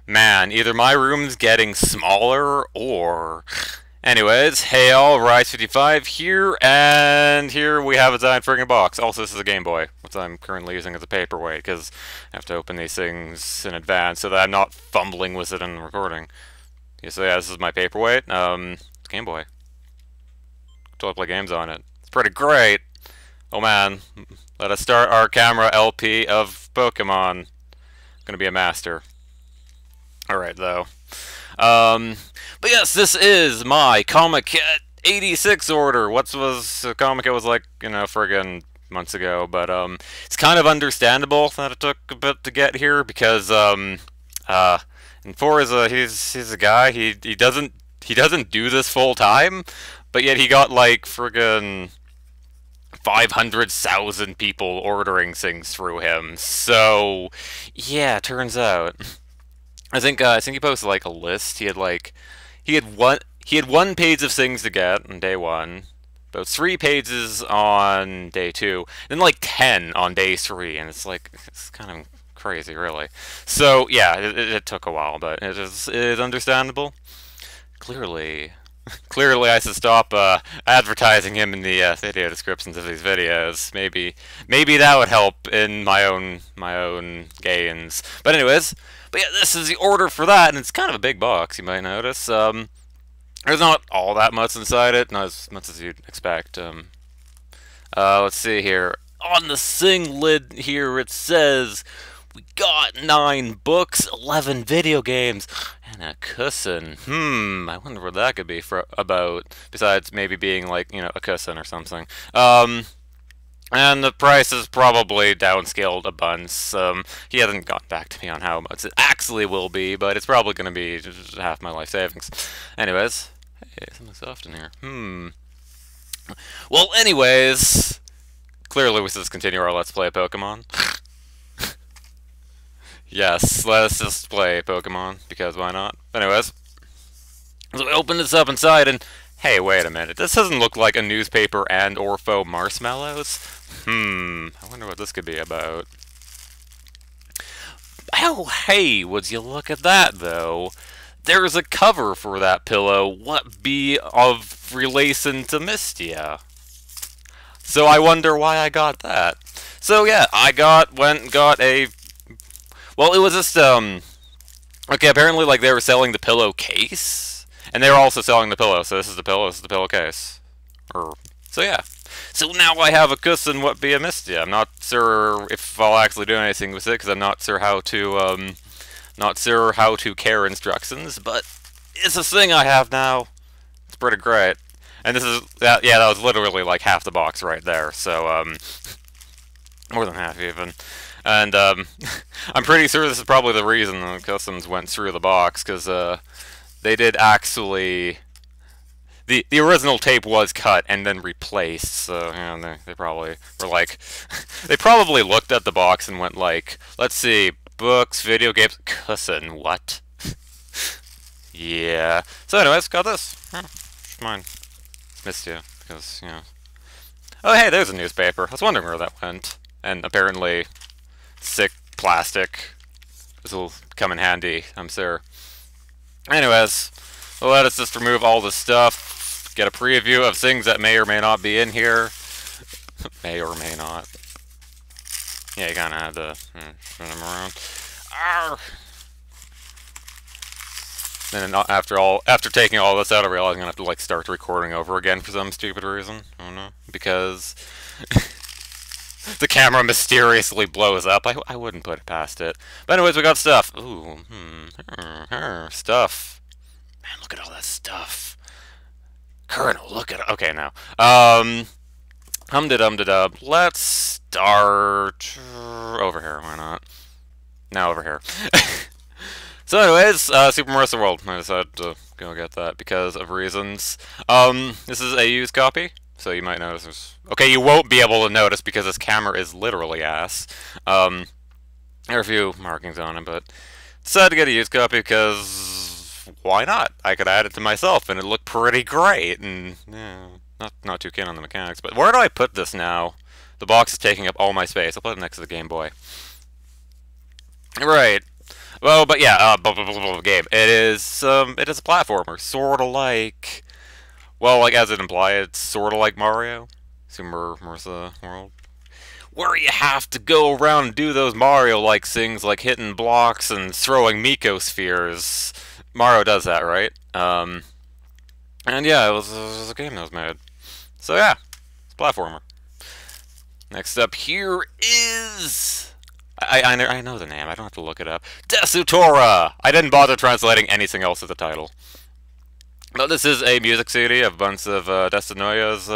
Man, either my room's getting smaller or... Anyways, hey all, Rise55 here, and here we have a giant friggin' box. Also, this is a Game Boy, which I'm currently using as a paperweight, because I have to open these things in advance so that I'm not fumbling with it in the recording. Yeah, so yeah, this is my paperweight. It's Game Boy. Totally play games on it. It's pretty great! Oh man, let us start our camera LP of Pokemon. Gonna be a master. Alright, though. But yes, this is my Comic 86 order. What was Comic was like, you know, friggin' months ago, but it's kind of understandable that it took a bit to get here because and four is he's a guy, he doesn't do this full time, but yet he got like friggin' 500,000 people ordering things through him. So yeah, turns out I think he posted like a list. He had one page of things to get on day one, about 3 pages on day 2, then like 10 on day 3, and it's like it's kind of crazy, really. So yeah, it took a while, but it is understandable. Clearly, I should stop advertising him in the video descriptions of these videos. Maybe that would help in my own gains. But anyways. But yeah, this is the order for that, and it's kind of a big box, you might notice. There's not all that much inside it, not as much as you'd expect. Let's see here. On the thing lid here, it says, we got 9 books, 11 video games, and a cushion. I wonder what that could be about, besides maybe being like, you know, a cushion or something. And the price is probably downscaled a bunch. He hasn't gotten back to me on how much it actually will be, but it's probably going to be just half my life savings. Anyways, hey, something soft in here. Well, anyways, clearly we should just continue our Let's Play Pokemon. Yes, let's just play Pokemon, because why not? Anyways, so we open this up inside, and hey, wait a minute. This doesn't look like a newspaper and or faux marshmallows. I wonder what this could be about. Oh, hey, would you look at that, though? There's a cover for that pillow. What be of relation to Mystia? So I wonder why I got that. So yeah, I went and got a... Well, it was just, okay, apparently, like, they were selling the pillowcase. And they were also selling the pillow, so this is the pillow, this is the pillowcase. So yeah. So now I have a cushion, what be a Mystia. I'm not sure if I'll actually do anything with it, because I'm not sure how to care instructions, but it's a thing I have now. It's pretty great. And this is, yeah, that was literally like half the box right there, so, more than half even. And, I'm pretty sure this is probably the reason the customs went through the box, because, they did actually... The original tape was cut and then replaced, so, you know, they probably were like... They probably looked at the box and went like, let's see, books, video games, cushion, what? Yeah. So anyways, got this. Mine. Missed you, because, you know... Oh hey, there's a newspaper. I was wondering where that went. And apparently, thick plastic. This will come in handy, I'm sure. Anyways, well, let us just remove all this stuff, get a preview of things that may or may not be in here. May or may not. Yeah, you kinda have to spin them around. Arr! And then after taking all this out, I realized I'm gonna have to like start recording over again for some stupid reason. I don't know. Because the camera mysteriously blows up. I wouldn't put it past it. But anyways, we got stuff. Ooh, stuff. Man, look at all that stuff. Colonel, look at it. Okay, now. Hum-de-dum-de-dub. Let's start over here. Why not? Now over here. So anyways, Super Marisa World. I decided to go get that because of reasons. This is a used copy, so you might notice there's... Okay, you won't be able to notice because this camera is literally ass. There are a few markings on it, but decided to get a used copy because... Why not? I could add it to myself, and it looked pretty great, and yeah, not too keen on the mechanics. But where do I put this now? The box is taking up all my space. I'll put it next to the Game Boy. Right. Well, but yeah, game. It is a platformer, sort of like, well, like as it implies, it's sort of like Mario, Super Marisa World, where you have to go around and do those Mario-like things, like hitting blocks and throwing Miko spheres. Mario does that, right? And yeah, it was a game that was made. So yeah, it's a platformer. Next up here is... I know the name, I don't have to look it up. Desutora! I didn't bother translating anything else at the title. But this is a music CD of a bunch of Desanoya's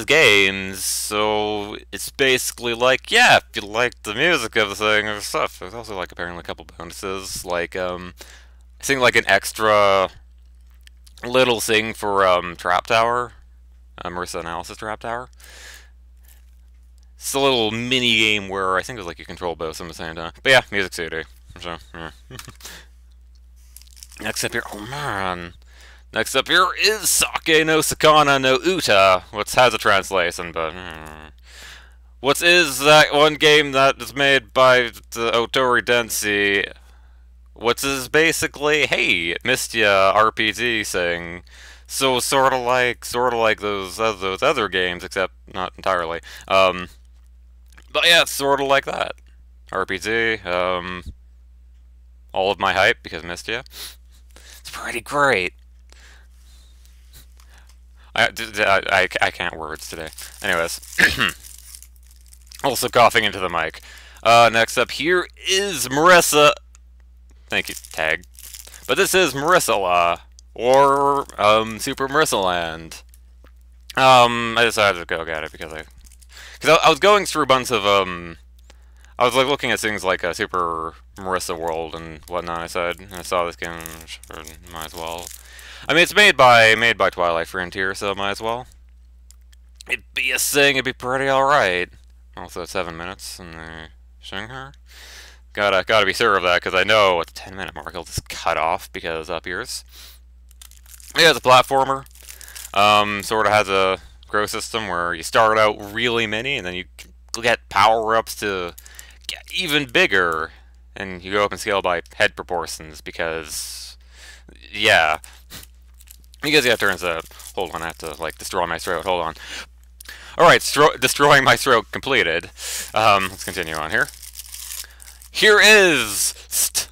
games, so it's basically like, yeah, if you like the music of the thing or stuff. There's also like apparently a couple bonuses, like I think like an extra little thing for Trap Tower, Marisa Analysis Trap Tower. It's a little mini game where I think it was like you control both at the same time. But yeah, music CD. So yeah. Next up here, oh man. Next up here is Sake no Sakana no Uta, which has a translation, but... What is that one game that is made by the Otori Densi? What is basically, hey, Mystia RPG thing. So sort of like those other games, except not entirely. But yeah, it's sort of like that. RPG, all of my hype, because Mystia. It's pretty great. I can't words today. Anyways. Also coughing into the mic. Next up here is Marisa... Thank you, tag. But this is MarisaLa, or, Super Marisa Land. I decided to go get it because I was going through a bunch of, I was like looking at things like Super Marisa World and whatnot. I saw this game, sure, might as well. I mean, it's made by Twilight Frontier, so might as well. It'd be a thing. It'd be pretty alright. Also, 7 minutes in the Shanghai. Gotta be sure of that because I know at the 10-minute mark it'll just cut off because up yours. Yeah, it's a platformer. Sort of has a grow system where you start out really mini and then you get power-ups to get even bigger, and you go up in scale by head proportions because, yeah. Because yeah, it turns out, hold on, I have to like destroy my throat, hold on. Alright, destroying my throat completed. Let's continue on here. Here is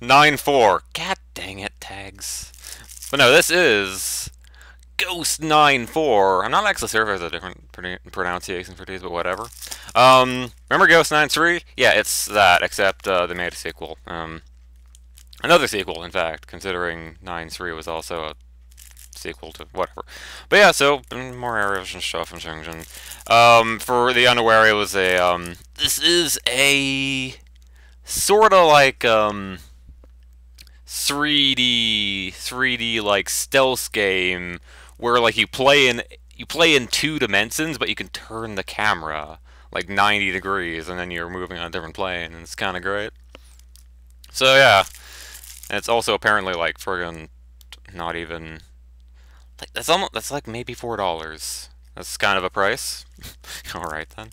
9-4. God dang it, tags. But no, this is Ghost 9-4. I'm not actually sure if there's a different pronunciation for these, but whatever. Remember Ghost 9-3? Yeah, it's that, except they made a sequel. Another sequel, in fact, considering 9-3 was also a sequel to whatever. But yeah, so more areas and stuff in Shenzhen. For the unaware, it was a this is a sort of like 3D like stealth game where like you play in 2 dimensions, but you can turn the camera like 90 degrees and then you're moving on a different plane, and it's kind of great. So yeah, and it's also apparently like friggin' not even like that's like maybe $4. That's kind of a price. All right then.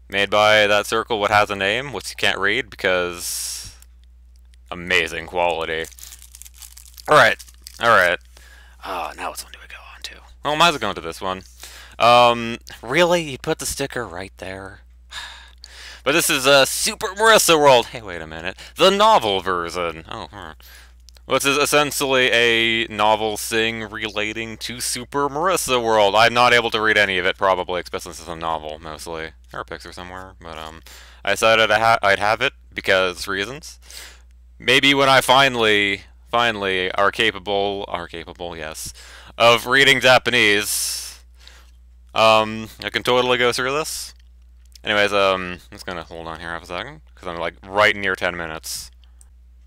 Made by that circle, what has a name, which you can't read because amazing quality. Alright. Oh, now which one do we go on to? Well, might as well go into this one. Really? You put the sticker right there? But this is Super Marisa World. Hey, wait a minute. The novel version. Oh, which is essentially a novel thing relating to Super Marisa World. I'm not able to read any of it, probably, especially since it's a novel, mostly. There are pictures somewhere, but, I decided I'd have it, because reasons. Maybe when I finally are capable, yes, of reading Japanese, I can totally go through this. Anyways, I'm just gonna hold on here half a second, because I'm, like, right near 10 minutes.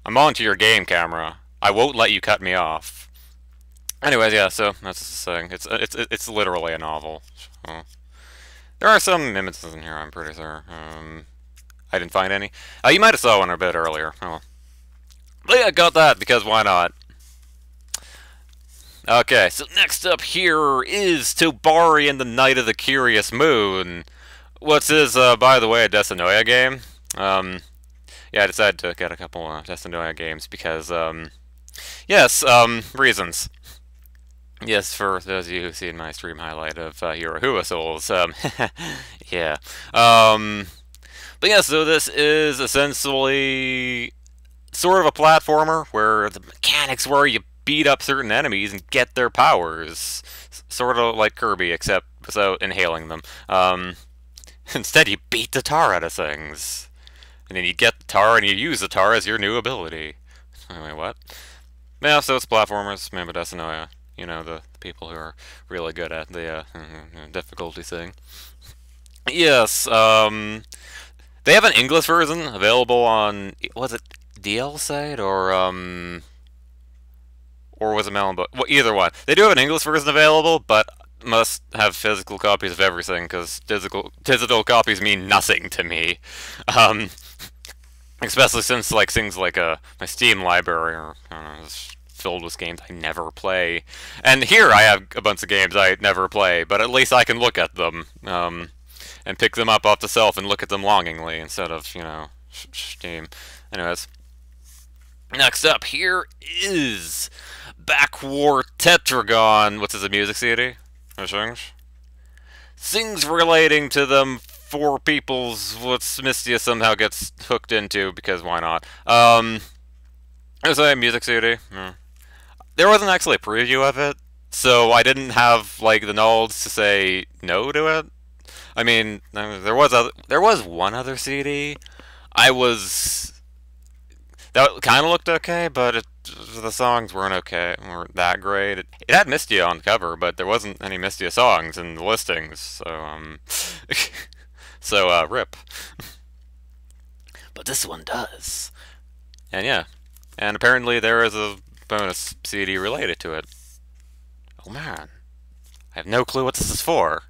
I'm onto your game camera. I won't let you cut me off. Anyways, yeah, so that's the thing. It's literally a novel. So, there are some images in here, I'm pretty sure. I didn't find any. You might have saw one a bit earlier. Oh well. But yeah, got that, because why not? Okay, so next up here is Tobari and the Night of the Curious Moon. What's is, by the way, a Desanoya game. yeah, I decided to get a couple Desutora games because, yes, reasons. Yes, for those of you who've seen my stream highlight of Hirohua Souls, yeah. But yeah, so this is essentially sort of a platformer where the mechanics where you beat up certain enemies and get their powers. Sort of like Kirby, except without inhaling them. Instead, you beat the tar out of things. And then you get the tar and you use the tar as your new ability. Anyway, what? Yeah, so it's platformers, maybe Desunoya. You know, the people who are really good at the difficulty thing. Yes, they have an English version available on, was it DL site or was it Mailman? Well, either one. They do have an English version available, but must have physical copies of everything because digital copies mean nothing to me. Especially since like things like my Steam library are filled with games I never play, and here I have a bunch of games I never play, but at least I can look at them and pick them up off the shelf and look at them longingly instead of Steam. Anyways, next up here is BAQUAR-TETRAGON, which is a music CD. Things relating to them four people's what Mystia somehow gets hooked into, because why not? It was a music CD. There wasn't actually a preview of it, so I didn't have like the knowledge to say no to it. I mean, there was one other CD. That kind of looked okay, but the songs weren't that great. It had Mystia on the cover, but there wasn't any Mystia songs in the listings, so rip. But this one does, and yeah, and apparently there is a bonus CD related to it. Oh man, I have no clue what this is for,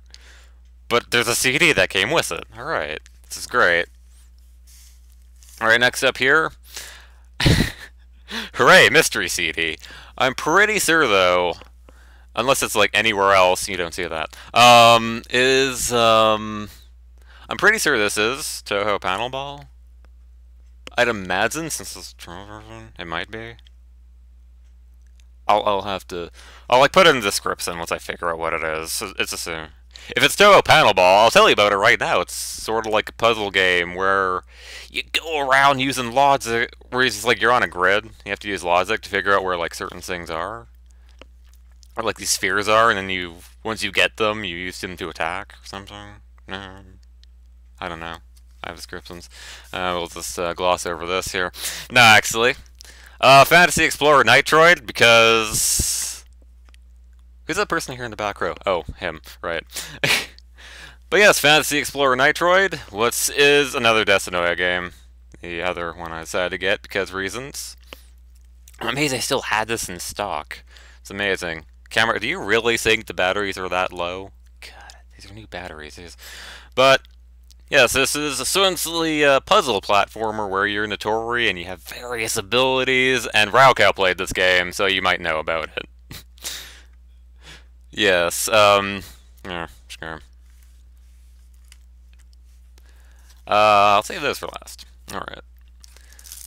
but there's a CD that came with it. All right, this is great. All right, next up here. Hooray, mystery CD. I'm pretty sure though, unless it's like anywhere else, you don't see that. I'm pretty sure this is Touhou Panel Ball. I'd imagine since this version, it might be. I'll like put it in the description once I figure out what it is. It's assumed. If it's Touhou Panel Ball, I'll tell you about it right now. It's sort of like a puzzle game where you go around using logic, where it's like you're on a grid. You have to use logic to figure out where like certain things are, or like these spheres are, and then once you get them, you use them to attack or something. No, I don't know. I have descriptions. We'll just gloss over this here. No, actually, Fantasy Explorer Nitroid, because who's that person here in the back row? Oh, him, right. But yes, Fantasy Explorer Nitroid, which is another Desunoya game. The other one I decided to get because reasons. I'm amazed I still had this in stock. It's amazing. Camera, do you really think the batteries are that low? God, these are new batteries. But yes, this is essentially a puzzle platformer where you're Notori and you have various abilities, and Raocow played this game, so you might know about it. Yes, yeah, sure. I'll save those for last. Alright.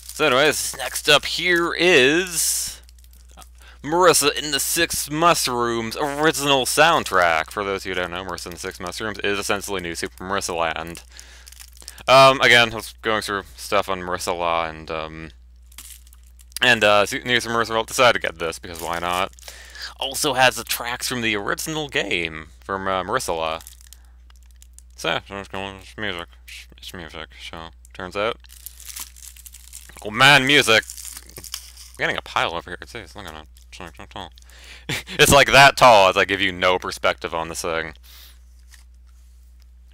So anyways, next up here is Marisa in the Six Mushrooms original soundtrack. For those of you who don't know, Marisa in the Six Mushrooms is essentially New Super Marisa Land. Again, I was going through stuff on MarisaLa and New Super Marisa World, decided to get this because why not? Also has the tracks from the original game from MarisaLa. So, it's music. It's music, so turns out. Oh man, music! I'm getting a pile over here. Look at it. It's like that tall. It's like that tall as I give you no perspective on this thing.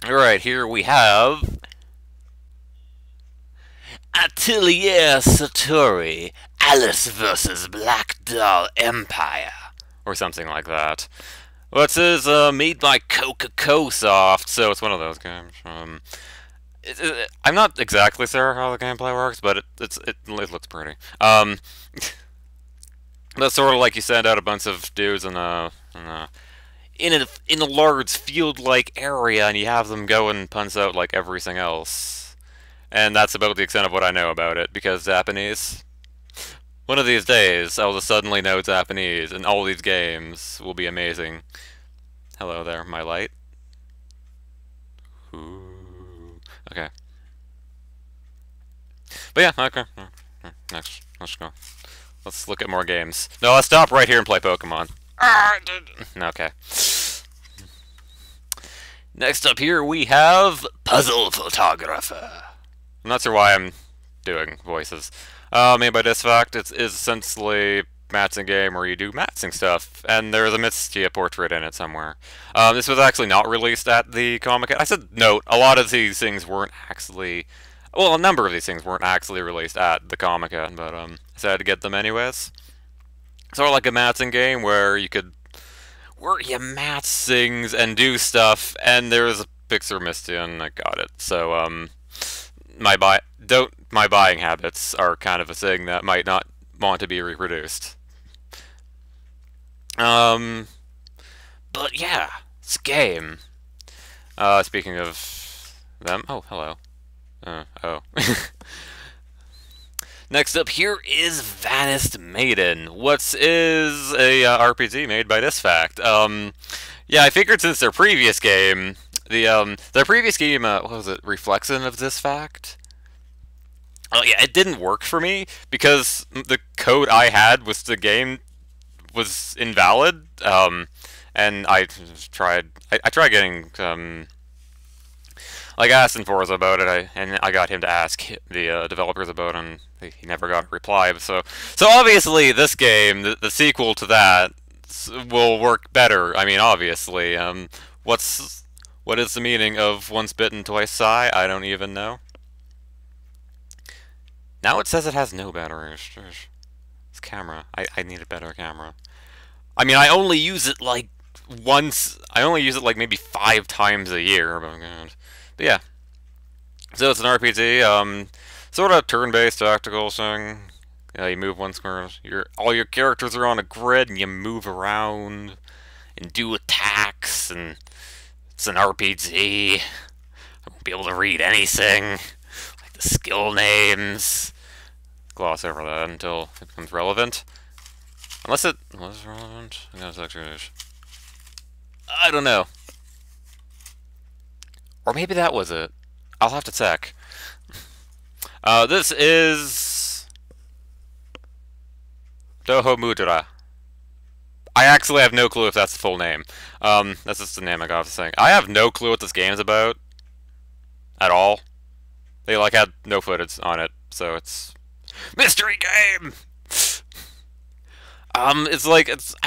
Alright, here we have Atelier Satori, Alice vs. Black Doll Empire. Or something like that. Well, it says made by Coca-Cola Soft, so it's one of those games. I'm not exactly sure how the gameplay works, but it looks pretty. That's sort of like you send out a bunch of dudes in a large field-like area, and you have them go and punch out like everything else. And that's about the extent of what I know about it, because Japanese. One of these days, I'll just suddenly know Japanese, and all these games will be amazing. Hello there, my light. Ooh. Okay. But yeah, okay. Next, let's go. Let's look at more games. No, let's stop right here and play Pokemon. Okay. Next up here we have Puzzle Photographer. I'm not sure why I'm doing voices. Made by Disfact, it is essentially a matsing game where you do matsing stuff, and there's a Mystia portrait in it somewhere. This was actually not released at the Comic. I said note, a lot of these things weren't actually... Well, a number of these things weren't actually released at the Comic, but I decided to get them anyways. Sort of like a matsing game where you mats things and do stuff, and there's a picture of Misty, and I got it. So, my buying habits are kind of a thing that might not want to be reproduced. But yeah, it's a game. Speaking of them, oh, hello. Oh. Next up here is Vanished Maiden, which is a RPG made by Disfact. Yeah, I figured since their previous game, their previous game, what was it, Reflection of Disfact? Oh yeah, it didn't work for me because the code I had was the game was invalid. And I tried getting like asking Forza about it, and I got him to ask the developers about it, and he never got a reply. So obviously this game, the sequel to that, will work better. I mean, obviously. What is the meaning of once bitten, twice shy? I don't even know. Now it says it has no batteries. This camera. I need a better camera. I mean, I only use it like once. I only use it like maybe 5 times a year. But yeah. So it's an RPG, sort of turn-based tactical thing. You move one square. All your characters are on a grid, and you move around and do attacks. And it's an RPG. I won't be able to read anything, like the skill names. Gloss over that until it becomes relevant. Unless it was relevant. I don't know. Or maybe that was it. I'll have to check. This is Touhou Panel. I actually have no clue if that's the full name. That's just the name I got off the thing. I have no clue what this game's about. At all. They like had no footage on it, so it's mystery game. I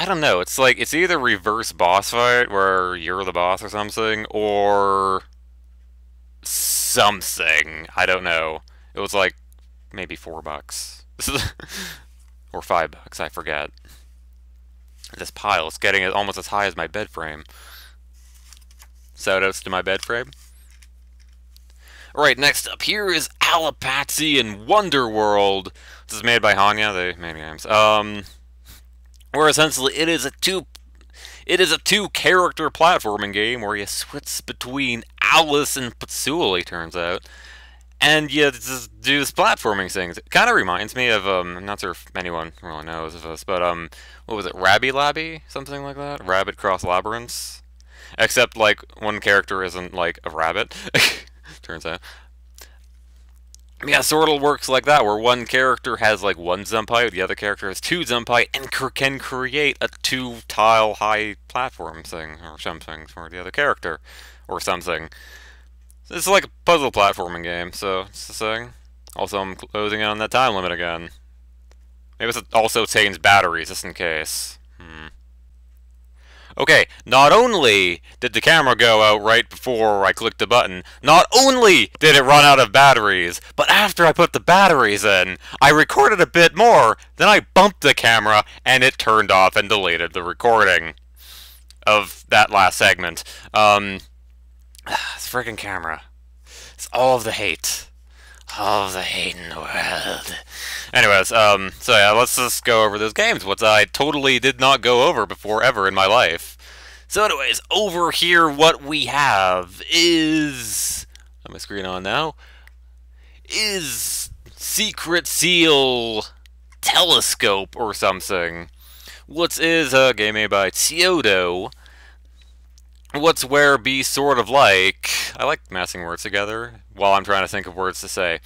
don't know. It's like it's either reverse boss fight where you're the boss or something, or something. I don't know. It was like maybe $4. Or $5, I forget. This pile is getting almost as high as my bed frame. Shoutouts to my bed frame. Alright, next up here is Alapatzi and Wonder World. This is made by Hanya, they made games. Where essentially it is a two-character platforming game where you switch between Alice and Patchouli, turns out. And you just do this platforming thing. It kind of reminds me of, I'm not sure if anyone really knows of this, but, what was it, Rabby Labby? Something like that? Rabbit Cross Labyrinths? Except, like, one character isn't, like, a rabbit. Turns out. Yeah, sort of works like that, where one character has, like, one jump height, the other character has 2 jump height, and can create a 2-tile high platform thing, or something, for the other character, or something. It's like a puzzle platforming game, so it's the thing. Also, I'm closing in on that time limit again. Maybe it also change batteries, just in case. Okay, not only did the camera go out right before I clicked the button, not only did it run out of batteries, but after I put the batteries in, I recorded a bit more, then I bumped the camera, and it turned off and deleted the recording of that last segment. This friggin' camera. It's all of the hate. All of the hate in the world. Anyways, so yeah, let's just go over those games, which I totally did not go over before ever in my life. So anyways, over here what we have is... Got my screen on now. is Secret Seal Telescope or something. What is a game made by Tiodo. What's where be sort of like... I like massing words together while I'm trying to think of words to say.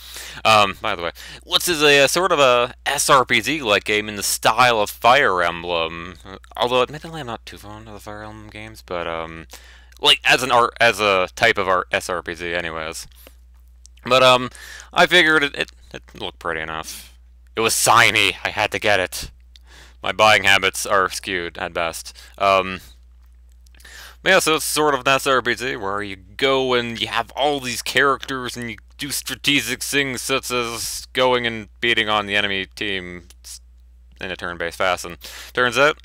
By the way, what's is a sort of a SRPG-like game in the style of Fire Emblem. Although, admittedly, I'm not too fond of the Fire Emblem games, but, like, as a type of SRPG, anyways. But, I figured it looked pretty enough. It was shiny. I had to get it. My buying habits are skewed, at best. Yeah, so it's sort of an SRPG where you go and you have all these characters and you do strategic things such as going and beating on the enemy team in a turn-based fashion. Turns out,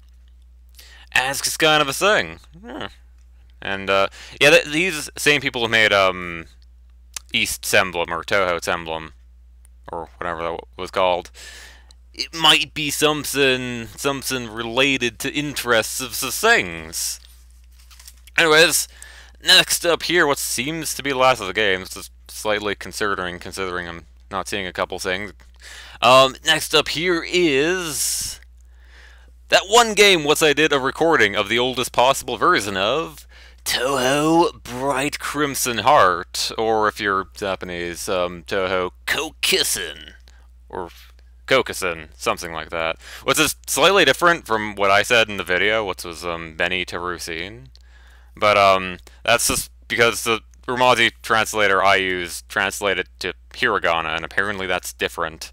it's just kind of a thing. Yeah. And, yeah, these same people who made, East's Emblem, or Touhou's Emblem, or whatever that was called, it might be something related to interests of the things. Anyways, next up here, what seems to be the last of the games, just slightly considering I'm not seeing a couple things. Next up here is that one game what I did a recording of the oldest possible version of, Touhou Bright Crimson Heart, or if you're Japanese, Touhou Kokusen, or Kokusen, something like that. Which is slightly different from what I said in the video, which was Beni Terusin. But, that's just because the Romaji translator I use translated to hiragana, and apparently that's different.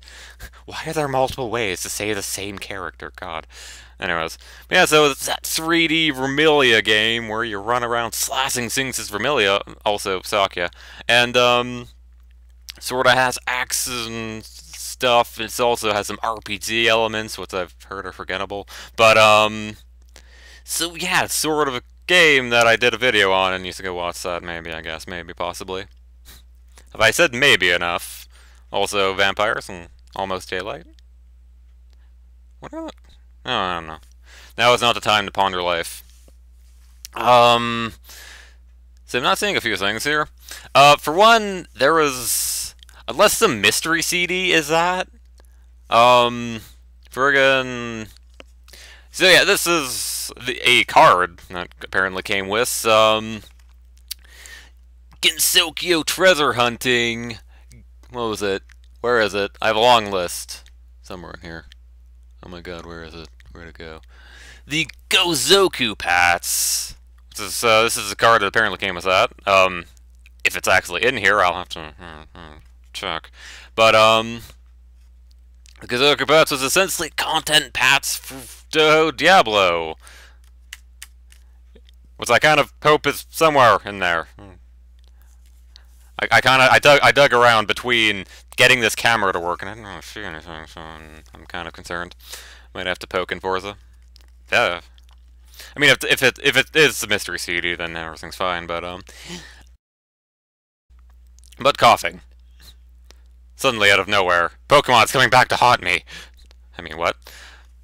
Why are there multiple ways to say the same character? God. Anyways. Yeah, so it's that 3D Vermilia game where you run around slashing things as Vermilia, also Sakya, and, sorta has axes and stuff. It also has some RPG elements, which I've heard are forgettable. But, so yeah, it's sort of a game that I did a video on and you should go watch that, maybe, I guess, maybe, possibly. Have I said maybe enough? Also, vampires and almost daylight? What are that? Oh, I don't know. Now is not the time to ponder life. So I'm not seeing a few things here. For one, there was... Unless the mystery CD is that? Friggin... So yeah, this is a card that apparently came with Gensokyo treasure hunting. What was it? Where is it? I have a long list somewhere in here. Oh my god, where is it? Where'd it go? The Gōzoku Pats. This is a card that apparently came with that. If it's actually in here, I'll have to check. But the Gōzoku Pats was essentially content pats for Touhou Diablo, which I kind of hope is somewhere in there. I dug around between getting this camera to work, and I didn't really see anything, so I'm kind of concerned. Might have to poke in Forza. Yeah. I mean, if it is the mystery CD, then everything's fine. But coughing. Suddenly, out of nowhere, Pokemon's coming back to haunt me. I mean, what?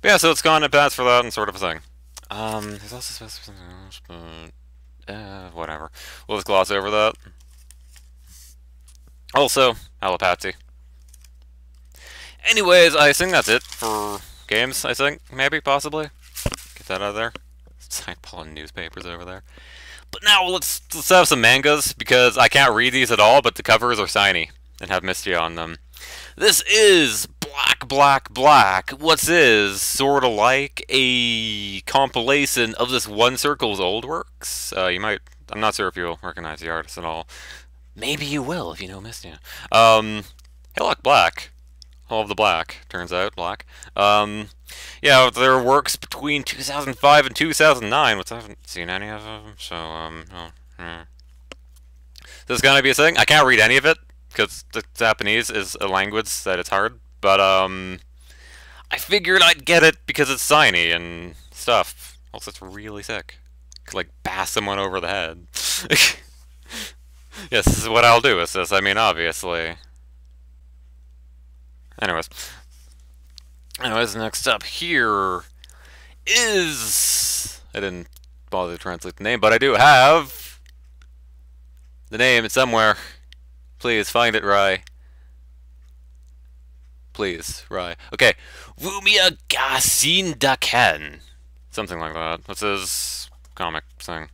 But yeah, so it's gone and passed for that and sort of a thing. There's also supposed to be something else, but whatever. We'll just gloss over that. Also, allopathy. Anyways, I think that's it for games, I think. Maybe, possibly. Get that out of there. Side pulling newspapers over there. But now, let's have some mangas, because I can't read these at all, but the covers are shiny and have Mystia on them. This is Black, Black, Black. What's is sort of like a compilation of this One Circle's old works. You might... I'm not sure if you'll recognize the artist at all. Maybe you will, if you know Mystia. Hillock Black. All of the black, turns out, black. Yeah, there are works between 2005 and 2009, which I haven't seen any of them, so, This is gonna be a thing. I can't read any of it, because the Japanese is a language that it's hard, but, I figured I'd get it because it's shiny and stuff. Also, it's really sick. Could, like, bash someone over the head. Yes, this is what I'll do with this, I mean, obviously. Anyways, next up here is... I didn't bother to translate the name, but I do have the name. It's somewhere. Please, find it, Rai. please, right. Okay. Rumia Gasin Daken. Something like that. What's his comic thing?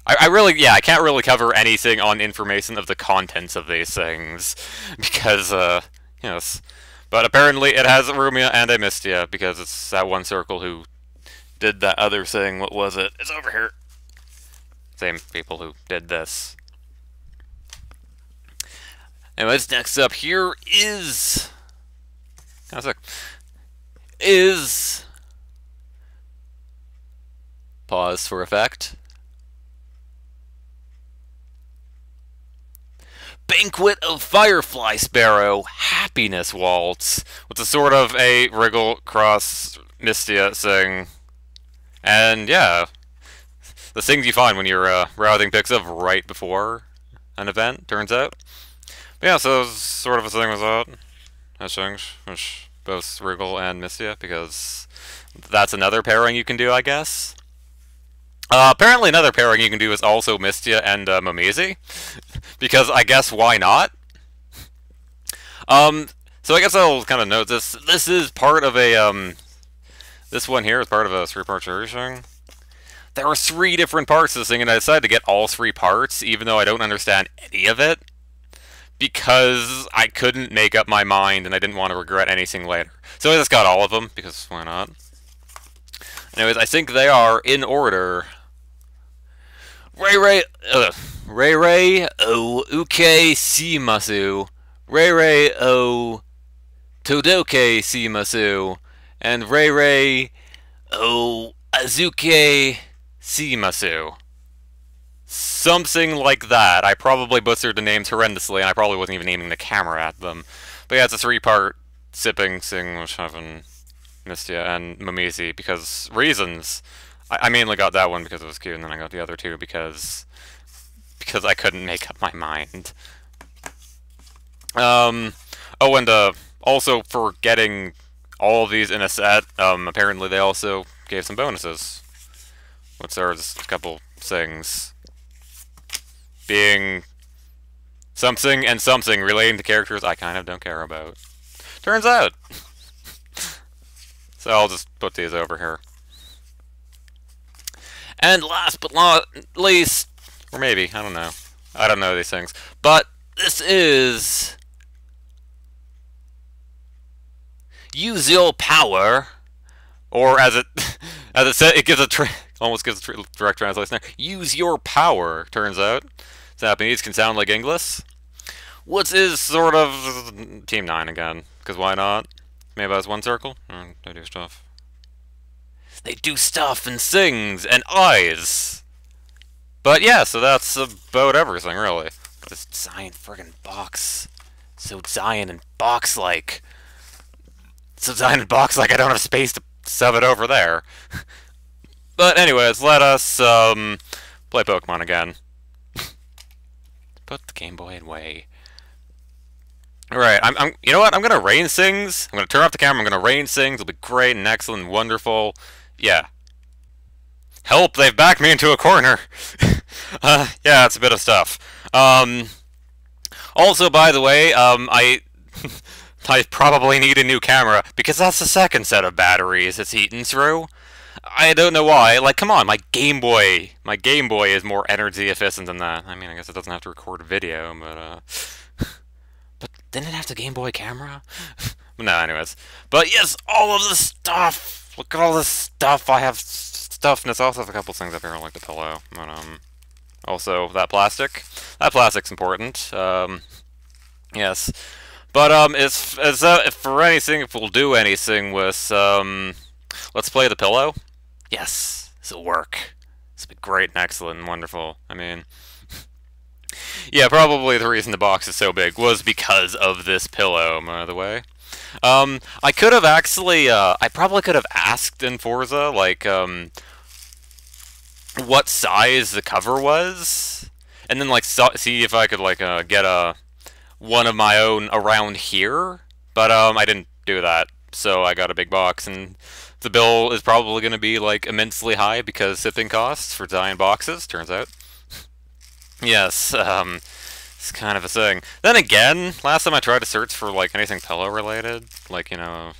I really, yeah, I can't really cover anything on information of the contents of these things. Because, yes. But apparently it has a Rumia and a Mystia, because it's that one circle who did that other thing. What was it? It's over here. Same people who did this. Anyways, next up here is... Pause for effect. Banquet of Firefly Sparrow, Happiness Waltz, which is sort of a Wriggle cross Mystia thing. And yeah, the things you find when you're routing pics of right before an event, turns out. But yeah, so sort of a thing was that. Which both Wriggle and Mystia, because that's another pairing you can do, I guess. Apparently another pairing you can do is also Mystia and Momezi, because I guess why not? So I guess I'll kind of note this. This is part of a, this one here is part of a 3-part thing. There are 3 different parts to this thing, and I decided to get all 3 parts, even though I don't understand any of it, because I couldn't make up my mind, and I didn't want to regret anything later. So I just got all of them, because why not? Anyways, I think they are in order. Ray o Uke Shimasu, Ray o Todoke Shimasu, and Ray o Azuke Shimasu. Something like that. I probably butchered the names horrendously, and I probably wasn't even aiming the camera at them. But yeah, it's a 3-part sipping thing which having Mystia and Momezi, because reasons. I mainly got that one because it was cute, and then I got the other 2 because I couldn't make up my mind. Oh, and also for getting all of these in a set, apparently they also gave some bonuses. Which are just a couple things. Being something and something relating to characters I kind of don't care about. Turns out! So I'll just put these over here. And last but not least, or maybe, I don't know. I don't know these things. But this is... Use your power, or as it said, it gives almost gives a direct translation there. Use your power, turns out. Japanese can sound like English. What is sort of Team 9 again, because why not? Maybe that's one circle. They do stuff. They do stuff and sings and eyes. But yeah, so that's about everything, really. This giant friggin' box. So giant and box-like. So giant and box-like I don't have space to shove it over there. But anyways, let us play Pokemon again. Put the Game Boy away. Alright, you know what? I'm gonna rain things. I'm gonna turn off the camera, I'm gonna rain things. It'll be great and excellent and wonderful. Yeah. Help, they've backed me into a corner. Yeah, it's a bit of stuff. Also, by the way, I probably need a new camera, because that's the second set of batteries it's eaten through. I don't know why. Like, come on, my Game Boy is more energy efficient than that. I mean, I guess it doesn't have to record a video, but, but didn't it have the Game Boy camera? No, anyways. But yes, all of the stuff! Look at all this stuff! I have stuff, and it's also a couple things up here, like the pillow. But, also, that plastic. That plastic's important. Yes. But, if for anything, if we'll do anything with, let's play the pillow. Yes, this'll work. This'll be great and excellent and wonderful. I mean, yeah, probably the reason the box is so big was because of this pillow, by the way. I could have actually, I probably could have asked in Forza, like, what size the cover was, and then, like, see if I could, like, get one of my own around here, but, I didn't do that, so I got a big box, and the bill is probably going to be, like, immensely high because shipping costs for giant boxes, turns out. Yes, It's kind of a thing. Then again, last time I tried to search for, like, anything pillow-related, like, you know,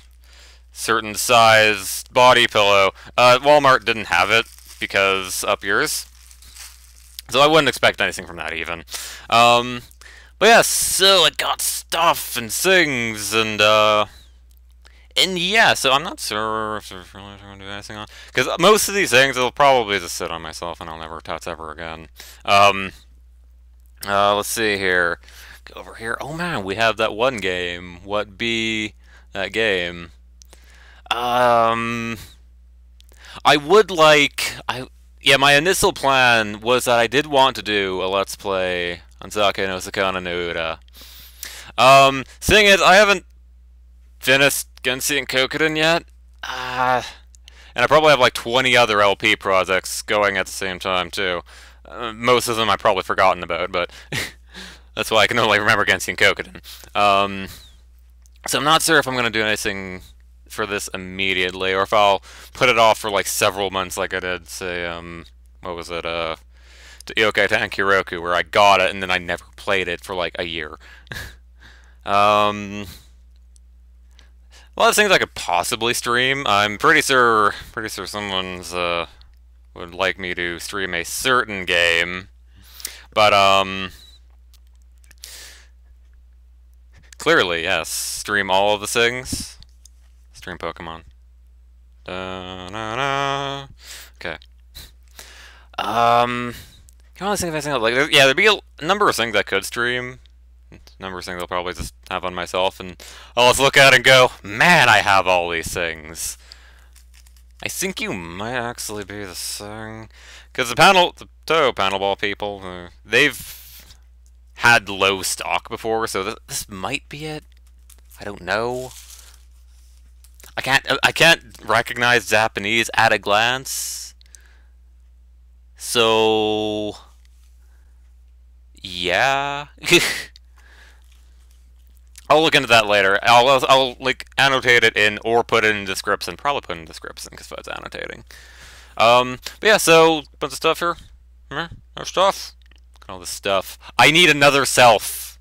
certain size body pillow, Walmart didn't have it, because up yours. So I wouldn't expect anything from that, even. But yeah, so it got stuff and things, and yeah, so I'm not sure if there's really trying to do anything on, because most of these things will probably just sit on myself and I'll never touch ever again. Let's see here. Go over here. Oh man, we have that one game. What be that game? I would like, yeah, my initial plan was that I did want to do a Let's Play on No Sakana No Uta. Seeing as I haven't finished Gensokyo yet, and I probably have like 20 other LP projects going at the same time too. Most of them I've probably forgotten about, but that's why I can only remember Gensokyo. So I'm not sure if I'm going to do anything for this immediately, or if I'll put it off for like several months like I did, say, what was it, to Yokai Tankiroku, where I got it and then I never played it for like a year. A lot of things I could possibly stream. I'm pretty sure someone's would like me to stream a certain game, but clearly, yes, stream all of the things. Stream Pokemon. Da, da, da. Okay. Can I think of anything else? Like, yeah, there'd be a number of things I could stream. A number of things I'll probably just have on myself, and I'll just look at it and go, man, I have all these things. I think you might actually be the thing. Because the Touhou Panel Ball people, they've had low stock before, so this might be it. I don't know. I can't recognize Japanese at a glance. So yeah. I'll look into that later. I'll like annotate it in or put it in the description. Probably put it in the description because it's annotating. But yeah, so bunch of stuff here. More stuff. Look at all this stuff. I need another self.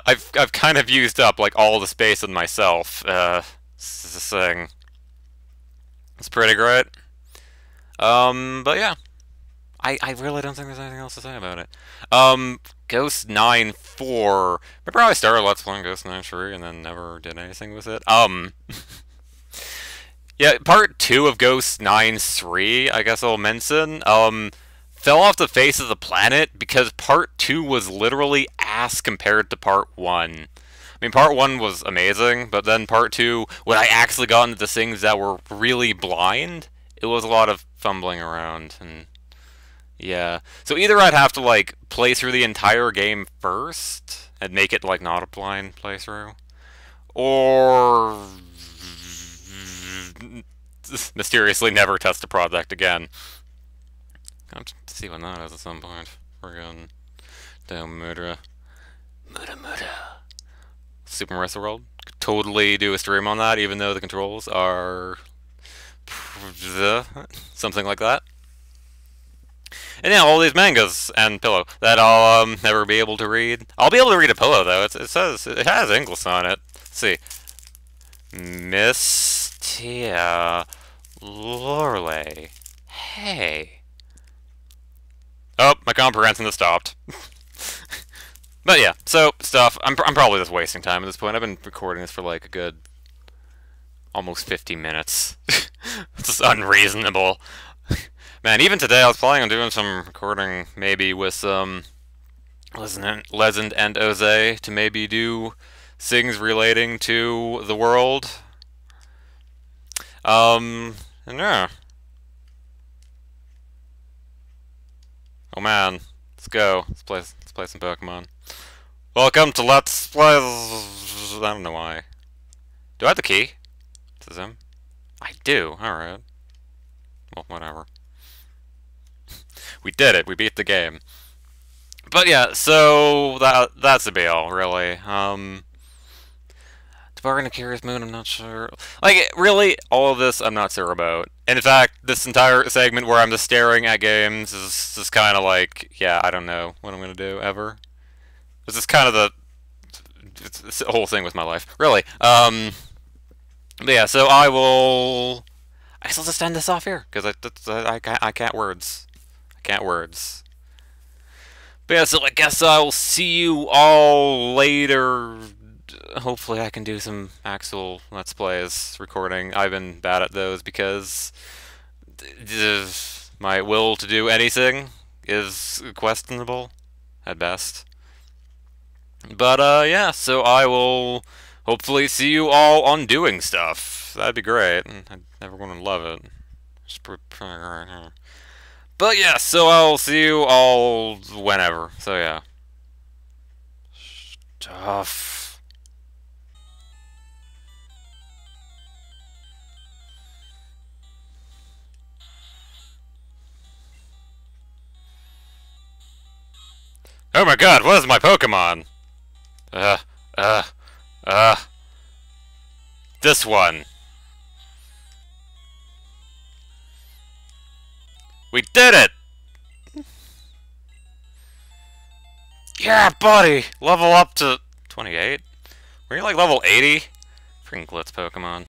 I've kind of used up like all the space in myself. This is a thing. It's pretty great. But yeah. I really don't think there's anything else to say about it. Ghost 9-4. Remember how I started Let's Playing Ghost 9-3 and then never did anything with it? Yeah, part 2 of Ghost 9-3, I guess I'll mention, fell off the face of the planet because part 2 was literally ass compared to part 1. I mean, part 1 was amazing, but then part 2, when I actually got into the things that were really blind, it was a lot of fumbling around, and yeah. So either I'd have to, like, play through the entire game first, and make it, like, not a blind playthrough, or mysteriously never test a project again. I'll have to see when that is at some point. We're going down Muda. Super Marisa World. Could totally do a stream on that, even though the controls are something like that. And yeah, all these mangas and pillow that I'll never be able to read. I'll be able to read a pillow though. It says it has English on it. Let's see. Mystia World. Hey. Oh, my comprehension has stopped. But yeah, so stuff. I'm probably just wasting time at this point. I've been recording this for like a good almost 50 minutes. It's just unreasonable. Man, even today I was planning on doing some recording, maybe with Legend and Oze, to maybe do things relating to the world. And yeah. Oh man, let's go. Let's play some Pokemon. Welcome to Let's Play. I don't know why. Do I have the key to them? I do. All right. Well, whatever. We did it. We beat the game. But yeah, so that's a be-all, really. Tobari and a Curious Moon, I'm not sure. Like, really, all of this, I'm not sure about. And in fact, this entire segment where I'm just staring at games is just kind of like, yeah, I don't know what I'm gonna do ever. This is kind of it's the whole thing with my life, really. But yeah, so I guess I'll just end this off here because I can't words. I can't words. But yeah, so I guess I'll see you all later. Hopefully I can do some actual Let's Plays recording. I've been bad at those because my will to do anything is questionable at best. But yeah, so I will hopefully see you all on doing stuff. That'd be great. Everyone would love it. But yeah, so I'll see you all whenever. So yeah. Stuff. Oh my god, what is my Pokemon? Uh, uh, uh. This one. We did it! Yeah, buddy! Level up to 28? Were you like level 80? Freaking Glitz Pokemon.